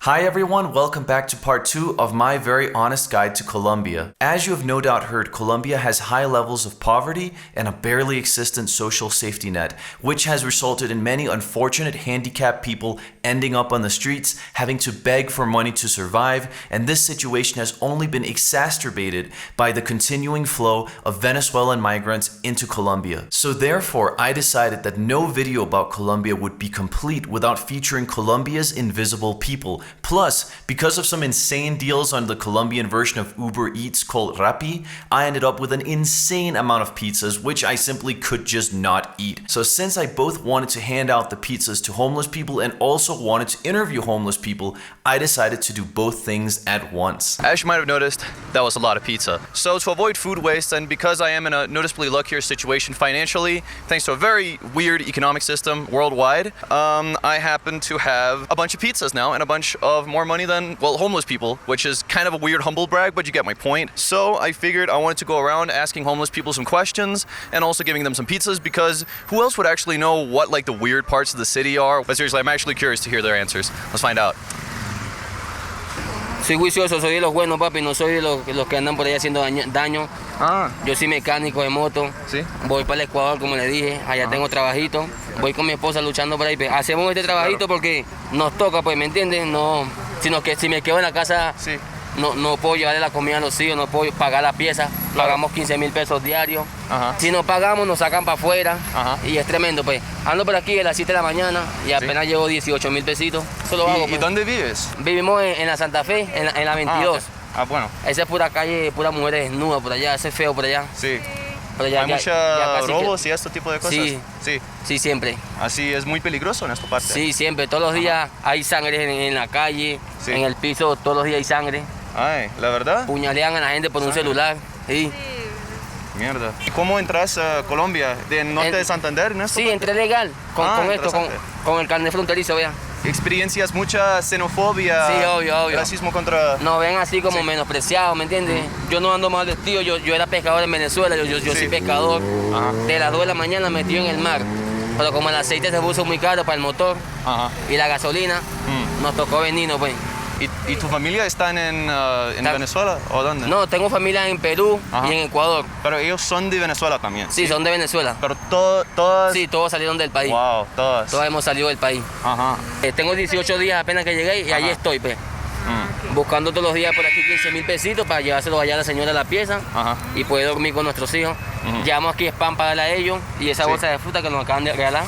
Hi everyone, welcome back to part 2 of my very honest guide to Colombia. As you have no doubt heard, Colombia has high levels of poverty and a barely existent social safety net, which has resulted in many unfortunate handicapped people ending up on the streets, having to beg for money to survive, and this situation has only been exacerbated by the continuing flow of Venezuelan migrants into Colombia. So therefore, I decided that no video about Colombia would be complete without featuring Colombia's invisible people. Plus, because of some insane deals on the Colombian version of Uber Eats called Rappi, I ended up with an insane amount of pizzas, which I simply could just not eat. So since I both wanted to hand out the pizzas to homeless people and also wanted to interview homeless people, I decided to do both things at once. As you might have noticed, that was a lot of pizza. So to avoid food waste, and because I am in a noticeably luckier situation financially, thanks to a very weird economic system worldwide, I happen to have a bunch of pizzas now and a bunch of more money than, well, homeless people, which is kind of a weird humble brag, but you get my point. So I figured I wanted to go around asking homeless people some questions and also giving them some pizzas, because who else would actually know what like the weird parts of the city are? But seriously, I'm actually curious to hear their answers. Let's find out. Soy juicioso, soy de los buenos, papi, no soy de los que andan por ahí haciendo daño. Yo soy mecánico de moto. ¿Sí? Voy para el Ecuador, como le dije, allá tengo trabajito. Voy con mi esposa luchando por ahí. Hacemos este trabajito porque nos toca, pues, ¿me entiendes? No, sino que si me quedo en la casa, sí, no puedo llevarle la comida a los hijos, no puedo pagar la pieza. Pagamos 15,000 pesos diarios. Si no pagamos, nos sacan para afuera. Y es tremendo, pues. Ando por aquí a las 7 de la mañana y apenas llevo 18,000 pesitos. Eso lo hago, pues. ¿Y dónde vives? Vivimos en la Santa Fe, en la 22. Bueno. Esa es pura calle, pura mujeres desnudas por allá, ese es feo por allá. Sí. Por allá, ¿Hay muchos robos y este tipo de cosas? Sí, siempre. Así es muy peligroso en esta parte. Sí, siempre. Todos los días hay sangre en la calle, en el piso, todos los días hay sangre. Ay, ¿la verdad? Puñalean a la gente por un celular. Sí. Mierda. ¿Y cómo entras a Colombia? ¿De norte de Santander? ¿No? Sí, entré legal con esto, con el carnet fronterizo, vea. ¿Experiencias mucha xenofobia? Sí, obvio. Racismo contra... Nos ven así como menospreciados, ¿me entiendes? Yo no ando mal vestido, yo era pescador en Venezuela, yo soy pescador. De las 2 de la mañana metido en el mar. Pero como el aceite se puso muy caro para el motor y la gasolina, nos tocó venirnos, pues. ¿Y tu familia están en Venezuela o dónde? No, tengo familia en Perú y en Ecuador. Pero ellos son de Venezuela también. Sí, son de Venezuela. Pero todas... Sí, todos salieron del país. Wow, todas. Todos hemos salido del país. Tengo 18 días apenas que llegué y ahí estoy, pues. Buscando todos los días por aquí 15,000 pesitos para llevárselos allá a la señora a la pieza y poder dormir con nuestros hijos. Llevamos aquí spam para darle a ellos y esa bolsa de fruta que nos acaban de regalar.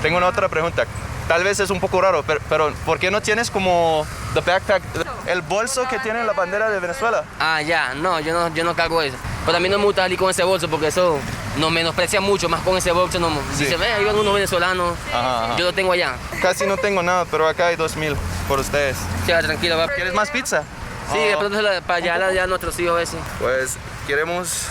Tengo una otra pregunta. Tal vez es un poco raro, pero ¿por qué no tienes como the backpack, el bolso que tiene la bandera de Venezuela? Ya, no, yo no cargo eso. Pero a mí no me gusta salir con ese bolso porque eso nos menosprecia mucho, más con ese bolso. Dicen, ahí van unos venezolanos, yo lo tengo allá. Casi no tengo nada, pero acá hay 2,000 por ustedes. Sí, tranquilo, va. ¿Quieres más pizza? Sí, de pronto para allá a nuestros hijos ese. Pues queremos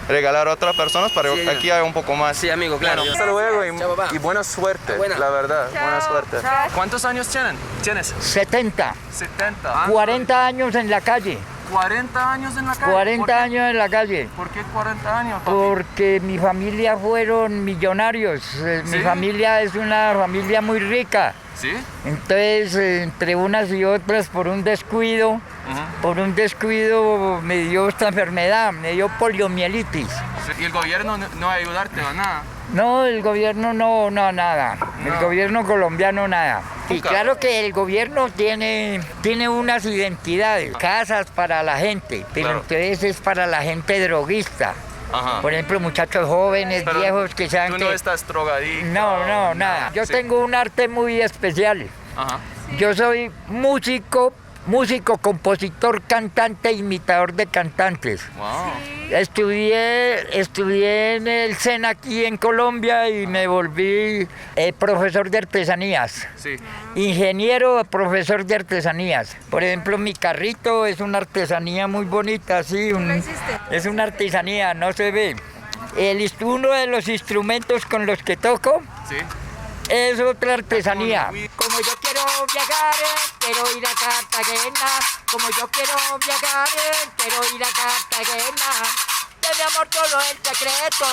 regalar a otras personas para que aquí haya un poco más. Sí, amigo, claro. Hasta luego y buena suerte, la verdad. Chao. Buena suerte. ¿Cuántos años tienes? 70. 70. 40 años en la calle. 40 años en la calle. 40 años en la calle. ¿Por qué 40 años, papi? Porque mi familia fueron millonarios. Mi familia es una familia muy rica. ¿Sí? Entonces, entre unas y otras, por un descuido, me dio esta enfermedad, me dio poliomielitis. ¿Y el gobierno no va a ayudarte o nada? No, el gobierno no, nada. El gobierno colombiano nada. Y claro que el gobierno tiene unas identidades, casas para la gente, pero entonces es para la gente droguista. Por ejemplo, muchachos jóvenes, viejos que sean... ¿Tú no estás drogadicto? No, nada. Yo tengo un arte muy especial. Yo soy músico, compositor, cantante, imitador de cantantes. Wow. Estudié en el SENA aquí en Colombia y me volví profesor de artesanías. Sí. Ingeniero, profesor de artesanías. Por ejemplo, mi carrito es una artesanía muy bonita, sí. Es una artesanía, no se ve. Uno de los instrumentos con los que toco es otra artesanía. Como yo quiero viajar, quiero ir a Cartagena. Como yo quiero viajar, quiero ir a Cartagena. De mi amor todo el secreto.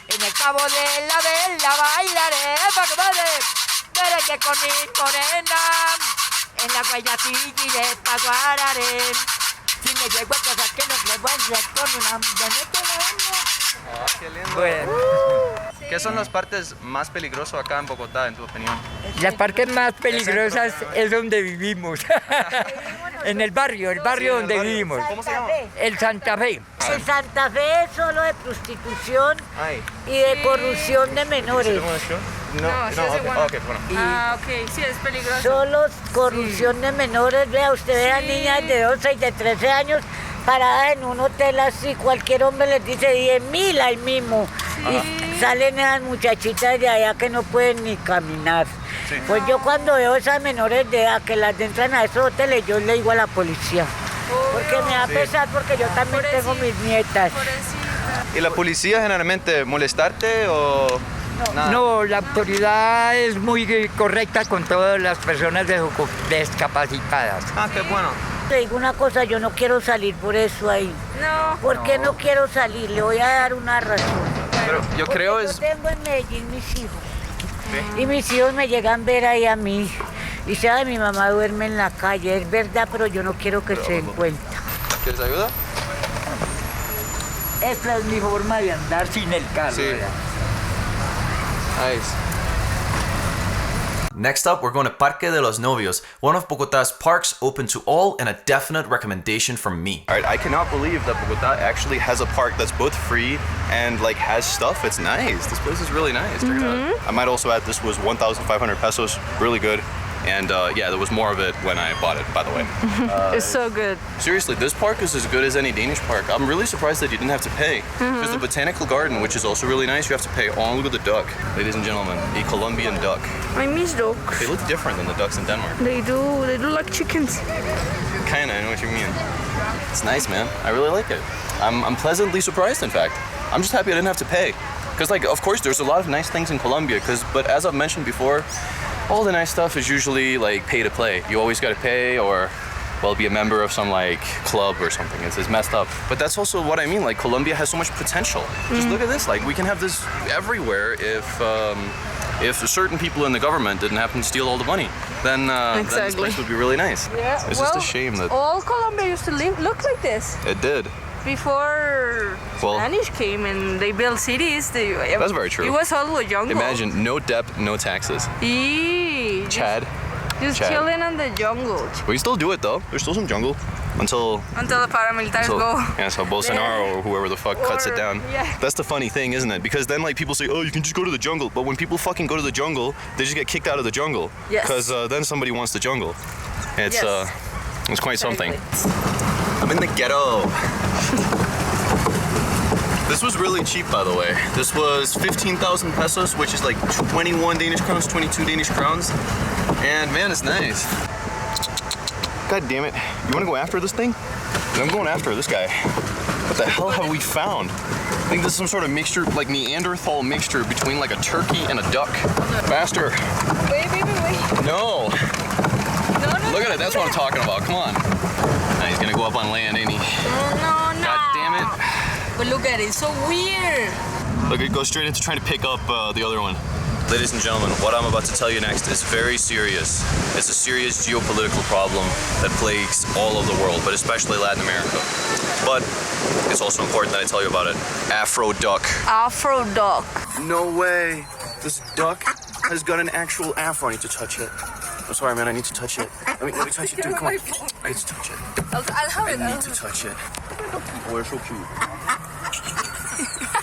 En el cabo de la vela bailaré. Merengue con mi morena. en la Guayaquil iré pa' Guararé. Si me llego a casar que nos le voy a hacer con una... Oh, qué lindo. Bueno. ¿Qué son las partes más peligrosas acá en Bogotá, en tu opinión? Las partes más peligrosas es donde vivimos. En el barrio donde vivimos. ¿Cómo se llama? El Santa Fe. En Santa Fe es solo de prostitución Ay. y de corrupción de menores. No, sí es igual. ok, bueno. Ok, sí, es peligroso. Solo corrupción de menores. Vea, usted ve a niñas de 12 y de 13 años paradas en un hotel así. Cualquier hombre les dice 10.000 ahí mismo. Y salen esas muchachitas de allá que no pueden ni caminar. Sí. Pues yo cuando veo esas menores de edad que las entran a esos hoteles, yo le digo a la policía. Porque me da pesar porque yo también tengo mis nietas. ¿Y la policía generalmente molestarte o...? Nada. No, la autoridad es muy correcta con todas las personas discapacitadas. Ah, qué bueno. Le digo una cosa, yo no quiero salir por eso ahí. No. ¿Por qué no quiero salir? Le voy a dar una razón. Pero yo Porque creo yo es... tengo en Medellín mis hijos. Y mis hijos me llegan a ver ahí a mí. Y sabe, mi mamá duerme en la calle. Es verdad, pero yo no quiero que se den cuenta. ¿Quieres ayuda? Esta es mi forma de andar sin el carro. Sí. ¿verdad? Nice. Next up, we're going to Parque de los Novios, one of Bogota's parks open to all and a definite recommendation from me. All right, I cannot believe that Bogota actually has a park that's both free and like has stuff. It's nice. This place is really nice. Check it out. I might also add this was 1,500 pesos. Really good. And yeah, there was more of it when I bought it, by the way. It's so good. Seriously, this park is as good as any Danish park. I'm really surprised that you didn't have to pay. Because the botanical garden, which is also really nice, you have to pay. Oh, look at the duck. Ladies and gentlemen, a Colombian duck. I miss ducks. They look different than the ducks in Denmark. They do like chickens. Kinda, I know what you mean. It's nice, man. I really like it. I'm pleasantly surprised, in fact. I'm just happy I didn't have to pay. Because, like, of course, there's a lot of nice things in Colombia, but as I've mentioned before, all the nice stuff is usually, like, pay to play. You always gotta pay or, well, be a member of some, like, club or something. It's messed up. But that's also what I mean. Like, Colombia has so much potential. Just look at this. Like, we can have this everywhere if certain people in the government didn't happen to steal all the money. Then this Exactly. place would be really nice. Yeah. It's just a shame that all Colombia used to look like this it did. before Well- Spanish came and they built cities. That's very true. It was all a jungle. Imagine no debt, no taxes. Chad. Just Chad. chilling in the jungle We still do it though. There's still some jungle until until the paramilitaries go. yeah, so Bolsonaro or whoever the fuck cuts it Or- down. yeah. That's the funny thing, isn't it? Because then like people say, oh, you can just go to the jungle. But when people fucking go to the jungle, they just get kicked out of the jungle. Yes. Because then somebody wants the jungle. It's Yes. it's quite something. Exactly. I'm in the ghetto. This was really cheap, by the way. This was 15,000 pesos, which is like 21 Danish crowns, 22 Danish crowns. And man, it's nice. God damn it. You wanna go after this thing? I'm going after this guy. What the hell have we found? I think this is some sort of mixture, like Neanderthal mixture between like a turkey and a duck. Faster. Wait. No. No. Look at it, that's what I'm talking about. Come on. Now he's gonna go up on land, ain't he? No. God damn it. But look at it, it's so weird. Look, it goes straight into trying to pick up the other one. Ladies and gentlemen, what I'm about to tell you next is very serious. It's a serious geopolitical problem that plagues all of the world, but especially Latin America. But it's also important that I tell you about it. Afro duck. Afro duck. No way. This duck has got an actual afro. I need to touch it. I'm sorry, man. I need to touch it. Let me touch it, dude. Come on. I need to touch it. I'll have it. I need to touch it. Oh, it's so cute.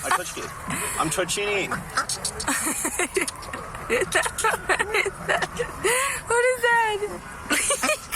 I touched it. I'm touching it. What is that?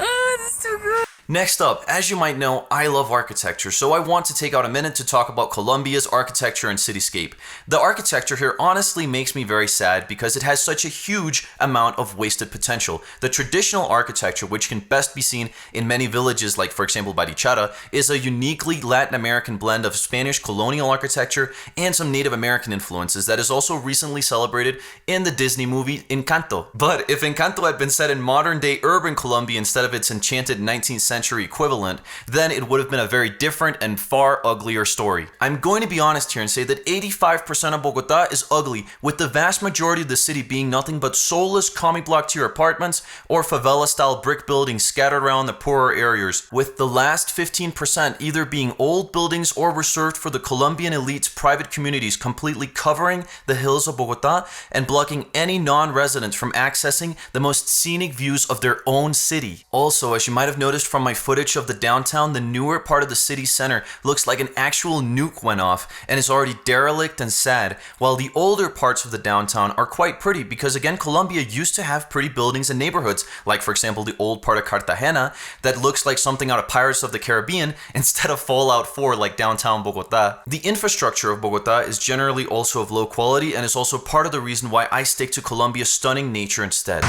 Oh, that's too good. Next up, as you might know, I love architecture, so I want to take out a minute to talk about Colombia's architecture and cityscape. The architecture here honestly makes me very sad because it has such a huge amount of wasted potential. The traditional architecture, which can best be seen in many villages like for example Barichara, is a uniquely Latin American blend of Spanish colonial architecture and some Native American influences that is also recently celebrated in the Disney movie Encanto. But if Encanto had been set in modern day urban Colombia instead of its enchanted 19th century century equivalent, then it would have been a very different and far uglier story. I'm going to be honest here and say that 85% of Bogota is ugly, with the vast majority of the city being nothing but soulless commie block tier apartments or favela-style brick buildings scattered around the poorer areas, with the last 15% either being old buildings or reserved for the Colombian elite's private communities, completely covering the hills of Bogota and blocking any non-residents from accessing the most scenic views of their own city. Also, as you might have noticed from my footage of the downtown, the newer part of the city center looks like an actual nuke went off and is already derelict and sad, while the older parts of the downtown are quite pretty because, again, Colombia used to have pretty buildings and neighborhoods, like for example the old part of Cartagena that looks like something out of Pirates of the Caribbean instead of Fallout 4 like downtown Bogota. The infrastructure of Bogota is generally also of low quality and is also part of the reason why I stick to Colombia's stunning nature instead.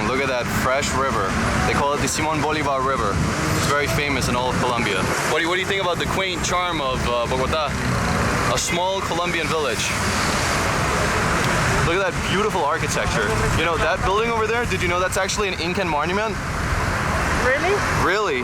Look at that fresh river. They call it the Simón Bolívar River. It's very famous in all of Colombia. What do you think about the quaint charm of Bogota? A small Colombian village. Look at that beautiful architecture. You know, that building over there, did you know that's actually an Incan monument? Really? Really?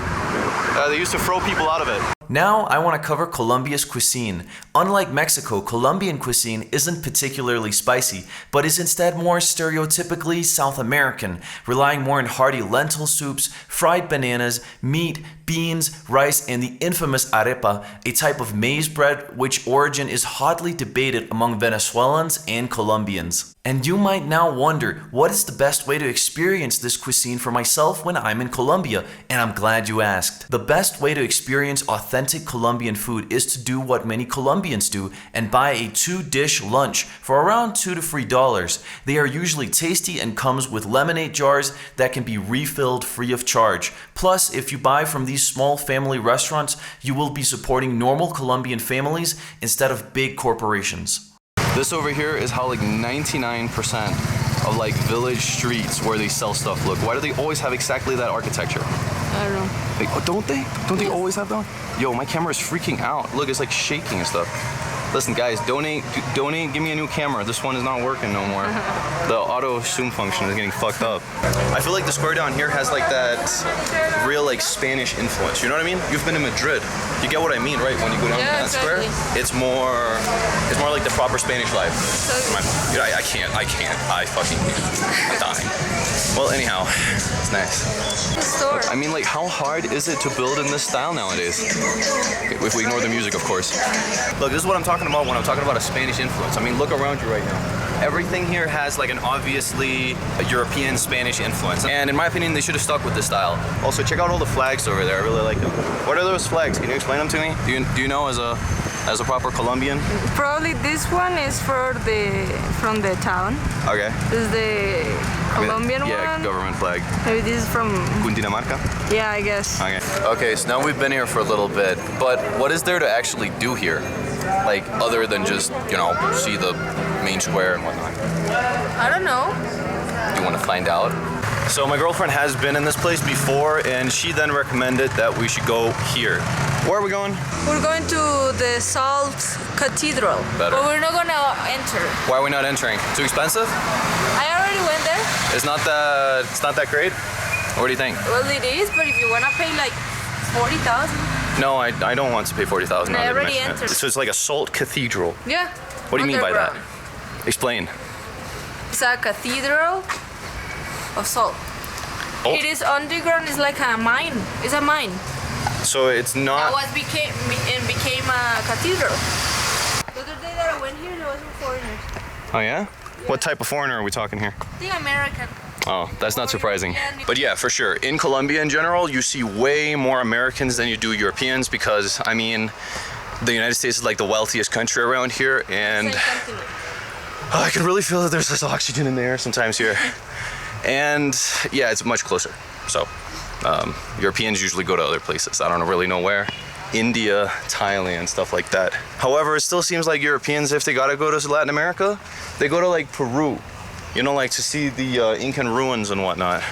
They used to throw people out of it. Now I want to cover Colombia's cuisine. Unlike Mexico, Colombian cuisine isn't particularly spicy, but is instead more stereotypically South American, relying more on hearty lentil soups, fried bananas, meat, beans, rice, and the infamous arepa, a type of maize bread which origin is hotly debated among Venezuelans and Colombians. And you might now wonder, what is the best way to experience this cuisine for myself when I'm in Colombia? And I'm glad you asked. The best way to experience authentic Colombian food is to do what many Colombians do and buy a 2-dish lunch for around $2 to $3. They are usually tasty and comes with lemonade jars that can be refilled free of charge. Plus, if you buy from these small family restaurants, you will be supporting normal Colombian families instead of big corporations. This over here is how like 99% of like village streets where they sell stuff look. Why do they always have exactly that architecture? I don't know. Like, oh, don't they? Don't they always have that? Yo, my camera is freaking out. Look, it's like shaking and stuff. Listen, guys, donate, give me a new camera. This one is not working no more. The auto zoom function is getting fucked up. I feel like the square down here has like that real like Spanish influence. You know what I mean? You've been in Madrid. You get what I mean, right? When you go down that square, it's more like the proper Spanish life. I can't. I fucking can't. I'm dying. Well, anyhow, it's nice. I mean, like, how hard is it to build in this style nowadays? If we ignore the music, of course. Look, this is what I'm talking about when I'm talking about a Spanish influence. I mean, look around you right now. Everything here has like an obviously European Spanish influence. And in my opinion, they should have stuck with this style. Also, check out all the flags over there. I really like them. What are those flags? Can you explain them to me? Do you know as a proper Colombian? Probably this one is from the town. Okay. This is the Colombian one. Yeah, government flag. Maybe this is from Cundinamarca? Yeah, I guess. Okay, so now we've been here for a little bit, but what is there to actually do here? Like, other than just, you know, see the main square and whatnot? I don't know. You want to find out? So my girlfriend has been in this place before, and she then recommended that we should go here. Where are we going? We're going to the Salt Cathedral. Better. But we're not gonna enter. Why are we not entering? Too expensive? I already went there. It's not that great? What do you think? Well, it is, but if you wanna pay like 40,000. No, I don't want to pay 40,000. I already entered. So it's like a salt cathedral. Yeah. What do you mean by that? Underground. Explain. It's a cathedral of salt. Oh. It is underground. It's like a mine. It's a mine. So it's not. That became a cathedral. The other day that I went here, there was some foreigners. Oh yeah? What type of foreigner are we talking here? The American. Oh, that's not surprising. But yeah, for sure. In Colombia in general, you see way more Americans than you do Europeans because, I mean, the United States is like the wealthiest country around here, and I can really feel that there's this oxygen in the air sometimes here. And yeah, it's much closer. So Europeans usually go to other places. I don't really know where. India, Thailand, stuff like that. However, it still seems like Europeans, if they gotta go to Latin America, they go to like Peru, you know, like to see the Incan ruins and whatnot,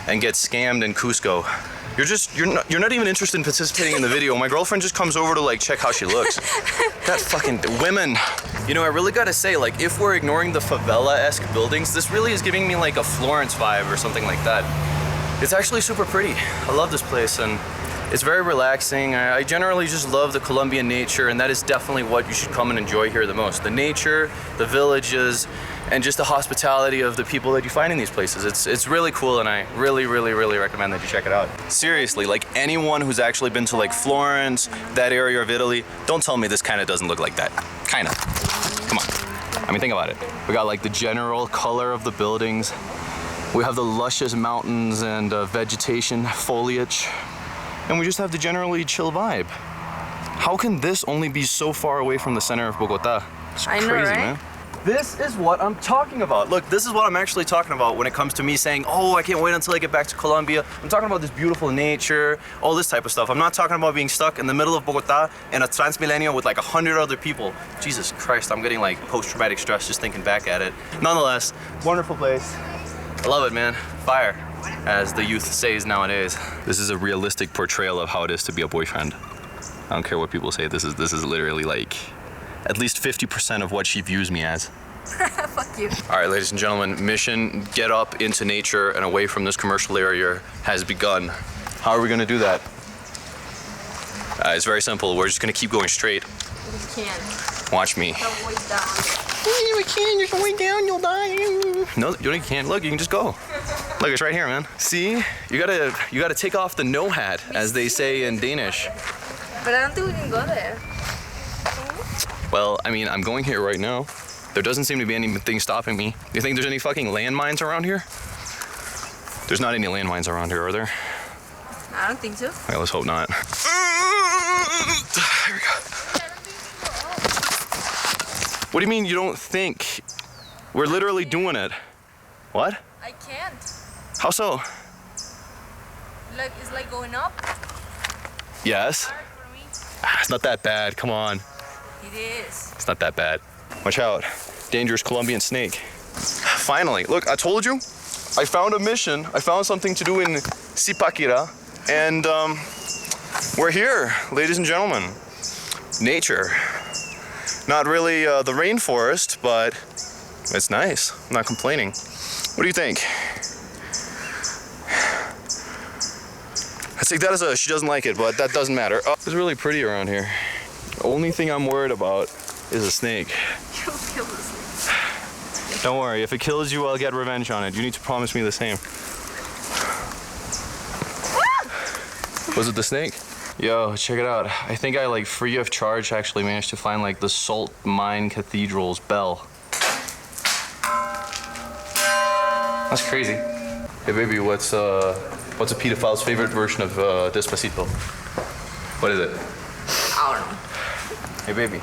and get scammed in Cusco. You're not even interested in participating in the video. My girlfriend just comes over to like check how she looks. That fucking women. You know, I really gotta say, like, if we're ignoring the favela-esque buildings, this really is giving me like a Florence vibe or something like that. It's actually super pretty. I love this place and it's very relaxing. I generally just love the Colombian nature, and that is definitely what you should come and enjoy here the most. The nature, the villages, and just the hospitality of the people that you find in these places. It's really cool, and I really recommend that you check it out. Seriously, like anyone who's actually been to like Florence, that area of Italy, don't tell me this kind of doesn't look like that. Kind of. Come on. I mean, think about it. We got like the general color of the buildings. We have the luscious mountains and vegetation, foliage. And we just have the generally chill vibe. How can this only be so far away from the center of Bogota? It's crazy, right? man. This is what I'm talking about. Look, this is what I'm actually talking about when it comes to me saying, oh, I can't wait until I get back to Colombia. I'm talking about this beautiful nature, all this type of stuff. I'm not talking about being stuck in the middle of Bogota in a Transmilenio with like 100 other people. Jesus Christ, I'm getting like post-traumatic stress just thinking back at it. Nonetheless, wonderful place. I love it, man. Fire, as the youth says nowadays. This is a realistic portrayal of how it is to be a boyfriend. I don't care what people say. This is literally like at least 50% of what she views me as. Fuck you. All right, ladies and gentlemen, mission get up into nature and away from this commercial area has begun. How are we gonna do that? It's very simple. We're just gonna keep going straight. You can't. Watch me. Don't wait down. You can't, you're going down, you'll die. No, you can't. Look, you can just go. Look, it's right here, man. See? You gotta take off the no hat, as they say in Danish. But I don't think we can go there. Well, I mean, I'm going here right now. There doesn't seem to be anything stopping me. You think there's any fucking landmines around here? There's not any landmines around here, are there? I don't think so. Okay, let's hope not. Here we go. What do you mean you don't think? We're literally doing it. What? I can't. How so? Like, it's like going up. Yes. Hard for me. It's not that bad, come on. It is. It's not that bad. Watch out. Dangerous Colombian snake. Finally, look, I told you. I found a mission. I found something to do in Zipaquirá. And we're here, ladies and gentlemen. Nature. Not really the rainforest, but it's nice. I'm not complaining. What do you think? I take that as a she doesn't like it, but that doesn't matter. Oh, it's really pretty around here. The only thing I'm worried about is a snake. You'll kill the snake. Don't worry, if it kills you, I'll get revenge on it. You need to promise me the same. Was it the snake? Yo, check it out. I think I like free of charge actually managed to find like the Salt Mine Cathedral's bell. That's crazy. Hey baby, what's a pedophile's favorite version of Despacito? What is it? I don't know. Hey baby,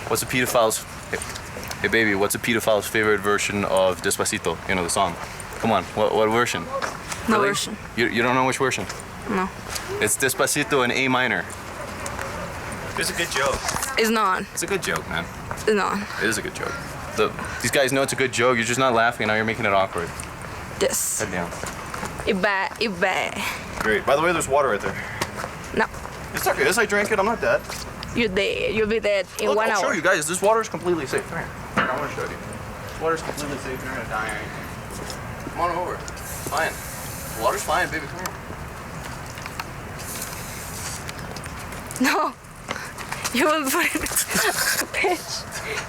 what's a pedophile's favorite version of Despacito? You know the song. Come on, what version? No Really? version. You don't know which version? No. It's Despacito in A minor. It's a good joke. It's not. It's a good joke, man. It's not. It is a good joke. These guys know it's a good joke. You're just not laughing. Now you're making it awkward. Yes. Head down. It bad. It bad. Great. By the way, there's water right there. No. It's okay. Yes, I drank it. I'm not dead. You're dead. You'll be dead in Look, 1 I'll hour. show you guys. This water is completely safe. Come here. I want to show you. This water's completely safe. You're not gonna die or anything. Come on over. Fine. The water's fine, baby. Come here. No. You will put it. Bitch.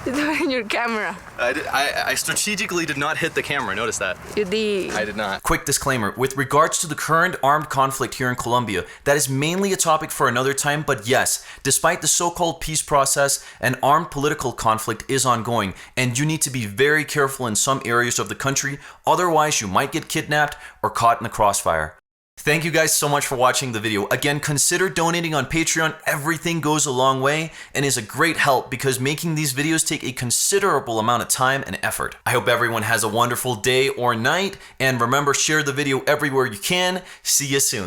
You do it in your camera. I strategically did not hit the camera. Notice that. You did. I did not. Quick disclaimer, with regards to the current armed conflict here in Colombia, that is mainly a topic for another time, but yes, despite the so-called peace process, an armed political conflict is ongoing, and you need to be very careful in some areas of the country, otherwise you might get kidnapped or caught in the crossfire. Thank you guys so much for watching the video. Again, consider donating on Patreon. Everything goes a long way and is a great help because making these videos take a considerable amount of time and effort. I hope everyone has a wonderful day or night, and remember, share the video everywhere you can. See you soon.